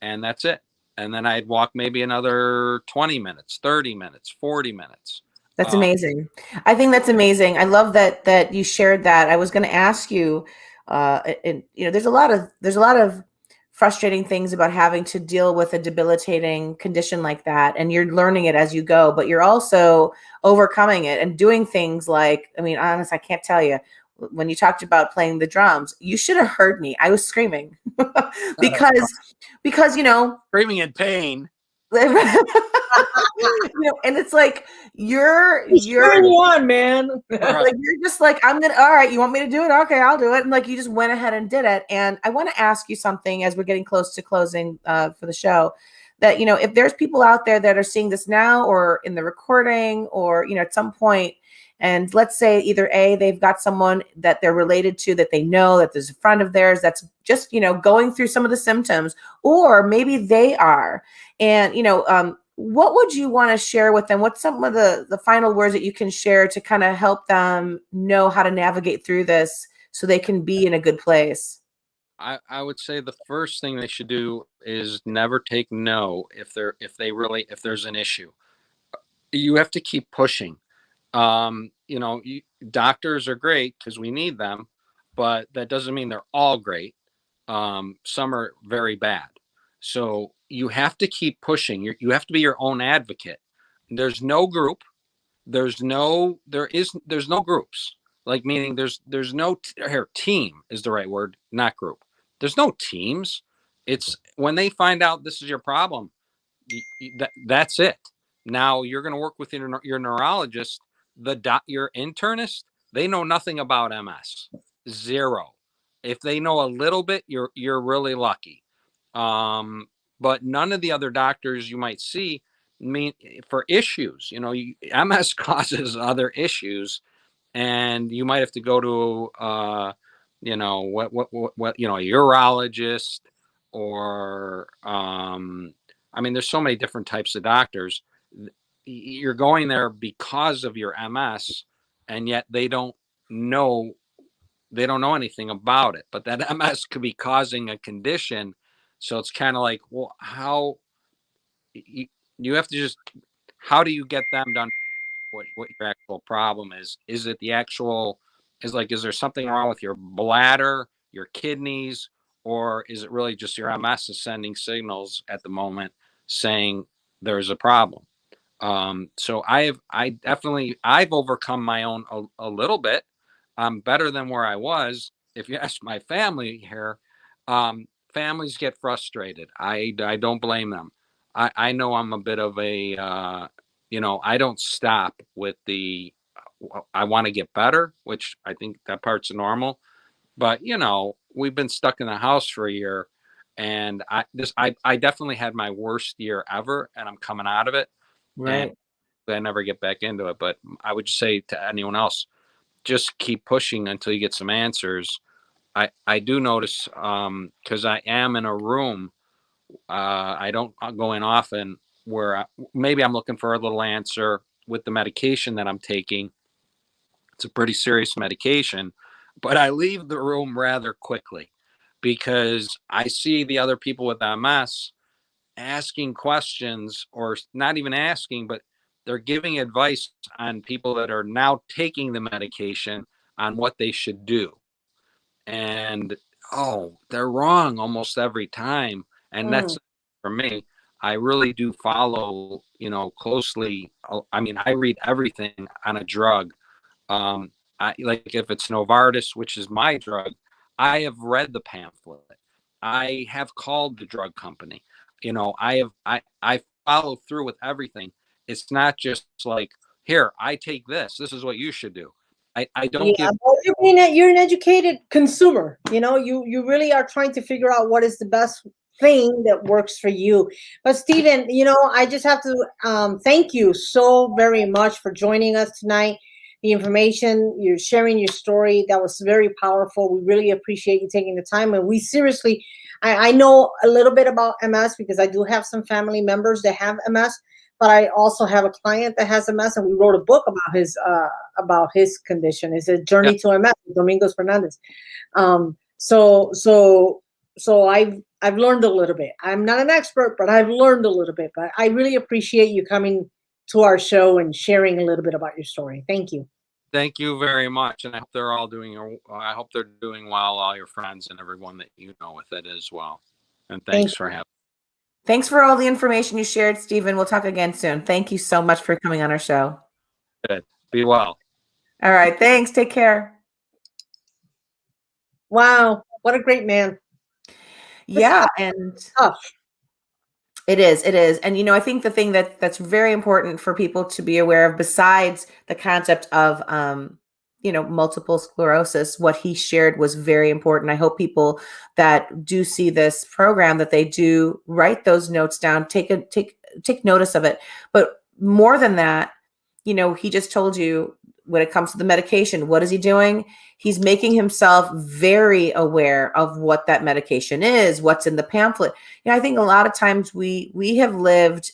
And that's it. And then I'd walk maybe another 20 minutes, 30 minutes, 40 minutes. That's amazing. I think that's amazing. I love that you shared that. I was going to ask you, and there's a lot of frustrating things about having to deal with a debilitating condition like that, and you're learning it as you go, but you're also overcoming it and doing things like, I mean, honestly, I can't tell you. When you talked about playing the drums, you should have heard me. I was screaming because screaming in pain. And it's like you're on, man. Like you're just like, all right, you want me to do it? Okay, I'll do it. And like you just went ahead and did it. And I want to ask you something as we're getting close to closing for the show, that if there's people out there that are seeing this now or in the recording or at some point, and let's say either A, they've got someone that they're related to that they know that there's a friend of theirs that's just going through some of the symptoms, or maybe they are. And what would you want to share with them? What's some of the final words that you can share to kind of help them know how to navigate through this so they can be in a good place? I would say the first thing they should do is never take no if there's an issue. You have to keep pushing. Doctors are great because we need them, but that doesn't mean they're all great. Some are very bad. So you have to keep pushing. You have to be your own advocate. There's no group. There's no groups. Like, meaning there's no team is the right word, not group. There's no teams. It's when they find out this is your problem, that's it. Now you're going to work with your neurologist, your internist. They know nothing about MS, zero. If they know a little bit, you're really lucky. But none of the other doctors you might see mean for issues. MS causes other issues, and you might have to go to a urologist, or there's so many different types of doctors. You're going there because of your MS, and yet they don't know anything about it. But that MS could be causing a condition. So it's kind of like, well, how you have to just, how do you get them done? What your actual problem is? Is it the actual, is there something wrong with your bladder, your kidneys, or is it really just your MS is sending signals at the moment saying there's a problem? So I've overcome my own a little bit. I'm better than where I was. If you ask my family here, families get frustrated. I don't blame them. I know I'm a bit of a, I don't stop with I want to get better, which I think that part's normal. But, we've been stuck in the house for a year, and I definitely had my worst year ever, and I'm coming out of it. Right. And I never get back into it. But I would say to anyone else, just keep pushing until you get some answers. I do notice, because I am in a room, I don't go in often, where maybe I'm looking for a little answer with the medication that I'm taking. It's a pretty serious medication, but I leave the room rather quickly because I see the other people with MS asking questions, or not even asking, but they're giving advice on people that are now taking the medication on what they should do. And, they're wrong almost every time. And that's, for me, I really do follow, closely. I read everything on a drug. Like if it's Novartis, which is my drug, I have read the pamphlet. I have called the drug company. I follow through with everything. It's not just like, here, I take this. This is what you should do. I don't give. Well, you're an educated consumer. You really are trying to figure out what is the best thing that works for you. But Steven, I just have to thank you so very much for joining us tonight. The information, you're sharing your story, that was very powerful. We really appreciate you taking the time. And we seriously, I know a little bit about MS because I do have some family members that have MS, but I also have a client that has MS, and we wrote a book about his condition. It's a journey to MS, Domingos Fernandez. So I've learned a little bit. I'm not an expert, but I've learned a little bit. But I really appreciate you coming to our show and sharing a little bit about your story. Thank you. Thank you very much. And I hope they're doing well, all your friends and everyone that you know with it as well. And thanks for having me. Thanks for all the information you shared, Steven. We'll talk again soon. Thank you so much for coming on our show. Good. Be well. All right. Thanks. Take care. Wow. What a great man. Yeah. And it is. And, I think the thing that's very important for people to be aware of, besides the concept of, multiple sclerosis, what he shared was very important. I hope people that do see this program, that they do write those notes down, take notice of it. But more than that, he just told you, when it comes to the medication, what is he doing? He's making himself very aware of what that medication is, what's in the pamphlet. I think a lot of times we have lived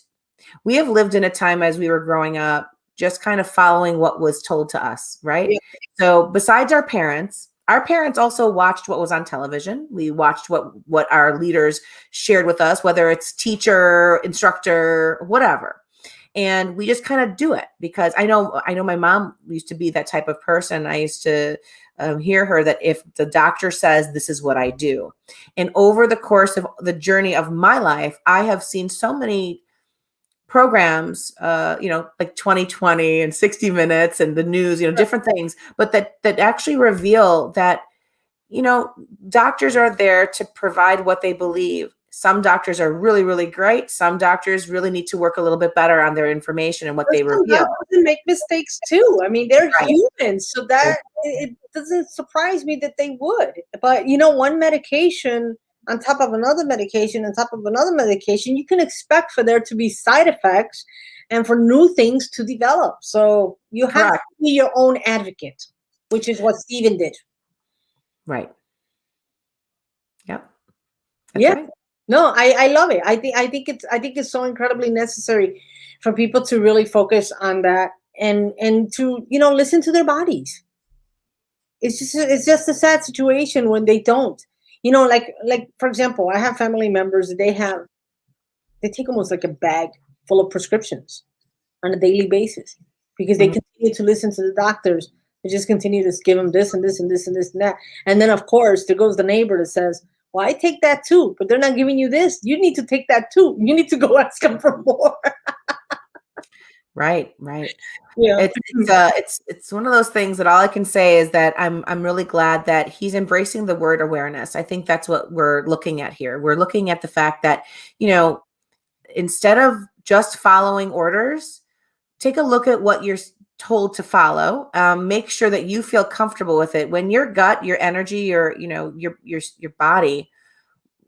we have lived in a time as we were growing up, just kind of following what was told to us, right? Yeah. So besides our parents also watched what was on television. We watched what our leaders shared with us, whether it's teacher, instructor, whatever. And we just kind of do it because I know my mom used to be that type of person. I used to hear her that if the doctor says this is what I do. And over the course of the journey of my life, I have seen so many programs, like 2020 and 60 Minutes and the news, different things, but that actually reveal that, doctors are there to provide what they believe. Some doctors are really, really great. Some doctors really need to work a little bit better on their information and what they reveal. Doctors make mistakes too. I mean, they're Right. humans, so that it doesn't surprise me that they would. But one medication on top of another medication on top of another medication, you can expect for there to be side effects and for new things to develop. So you have to be your own advocate, which is what Steven did. Right. Yep. Yeah. Right. No, I love it. I think it's so incredibly necessary for people to really focus on that and to listen to their bodies. It's just a sad situation when they don't. Like for example, I have family members that they take almost like a bag full of prescriptions on a daily basis because they continue to listen to the doctors. They just continue to give them this and this and this and this and that. And then of course there goes the neighbor that says, well, I take that too, but they're not giving you this. You need to take that too. You need to go ask them for more. Right. Yeah. It's one of those things that all I can say is that I'm really glad that he's embracing the word awareness. I think that's what we're looking at here. We're looking at the fact that, instead of just following orders, take a look at what you're told to follow. Make sure that you feel comfortable with it. When your gut, your energy, your body,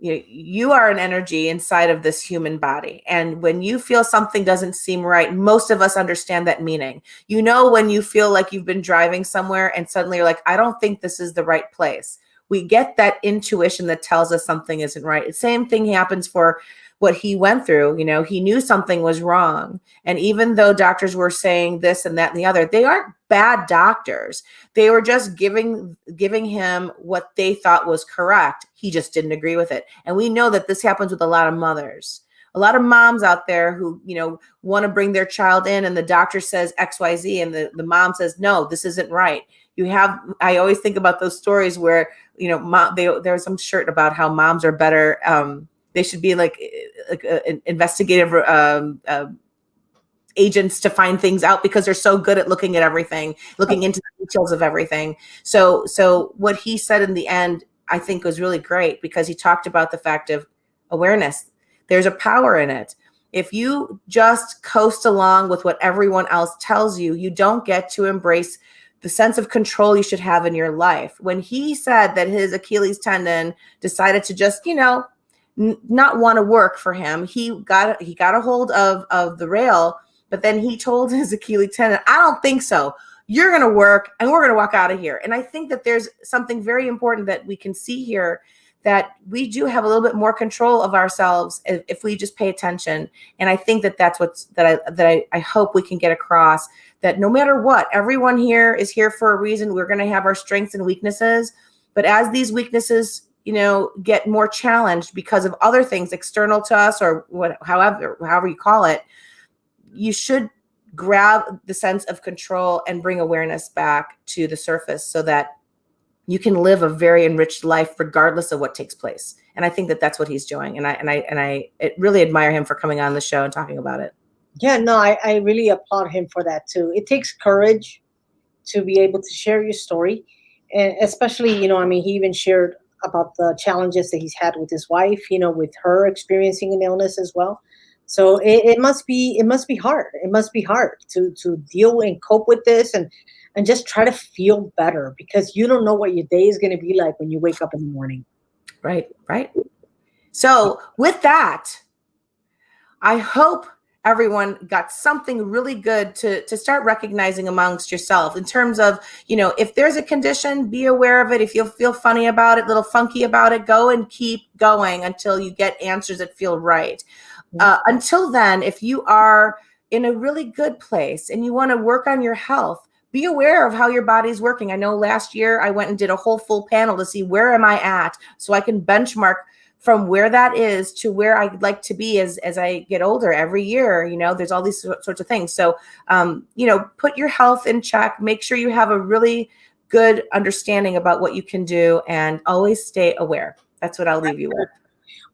you are an energy inside of this human body. And when you feel something doesn't seem right, most of us understand that meaning. When you feel like you've been driving somewhere and suddenly you're like, I don't think this is the right place. We get that intuition that tells us something isn't right. The same thing happens for what he went through. He knew something was wrong. And even though doctors were saying this and that and the other, they aren't bad doctors. They were just giving him what they thought was correct. He just didn't agree with it. And we know that this happens with a lot of mothers, a lot of moms out there who, want to bring their child in and the doctor says XYZ and the mom says, no, this isn't right. I always think about those stories where, there was some shirt about how moms are better. They should be like investigative agents to find things out because they're so good at looking at everything, looking into the details of everything. So what he said in the end, I think was really great because he talked about the fact of awareness. There's a power in it. If you just coast along with what everyone else tells you, you don't get to embrace the sense of control you should have in your life. When he said that his Achilles tendon decided to just, not want to work for him, he got a hold of the rail, but then he told his Achilles tendon, I don't think so. You're going to work and we're going to walk out of here. And I think that there's something very important that we can see here, that we do have a little bit more control of ourselves if we just pay attention. And I think that that's I hope we can get across, that no matter what, everyone here is here for a reason. We're going to have our strengths and weaknesses, but as these weaknesses, get more challenged because of other things external to us or however you call it, you should grab the sense of control and bring awareness back to the surface so that you can live a very enriched life regardless of what takes place. And I think that that's what he's doing. And I really admire him for coming on the show and talking about it. Yeah, no, I really applaud him for that too. It takes courage to be able to share your story. And especially, he even shared about the challenges that he's had with his wife, with her experiencing an illness as well. So it must be hard. It must be hard to deal and cope with this and just try to feel better, because you don't know what your day is going to be like when you wake up in the morning. Right. So with that, I hope everyone got something really good to start recognizing amongst yourself in terms of, if there's a condition, be aware of it. If you feel funny about it, a little funky about it, go and keep going until you get answers that feel right. Until then, if you are in a really good place and you want to work on your health, be aware of how your body's working. I know last year I went and did a whole full panel to see where am I at, so I can benchmark from where that is to where I'd like to be as I get older. Every year, there's all these sorts of things. So, put your health in check. Make sure you have a really good understanding about what you can do, and always stay aware. That's what I'll leave you with.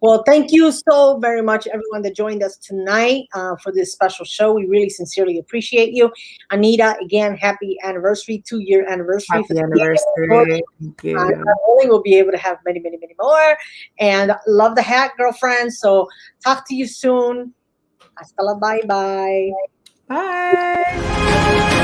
Well, thank you so very much, everyone that joined us tonight for this special show. We really sincerely appreciate you. Anita, again, happy anniversary, 2-year anniversary. Happy anniversary. Thank you. Not only we'll be able to have many, many, many more. And love the hat, girlfriend. So talk to you soon. Hasta la bye-bye. Bye.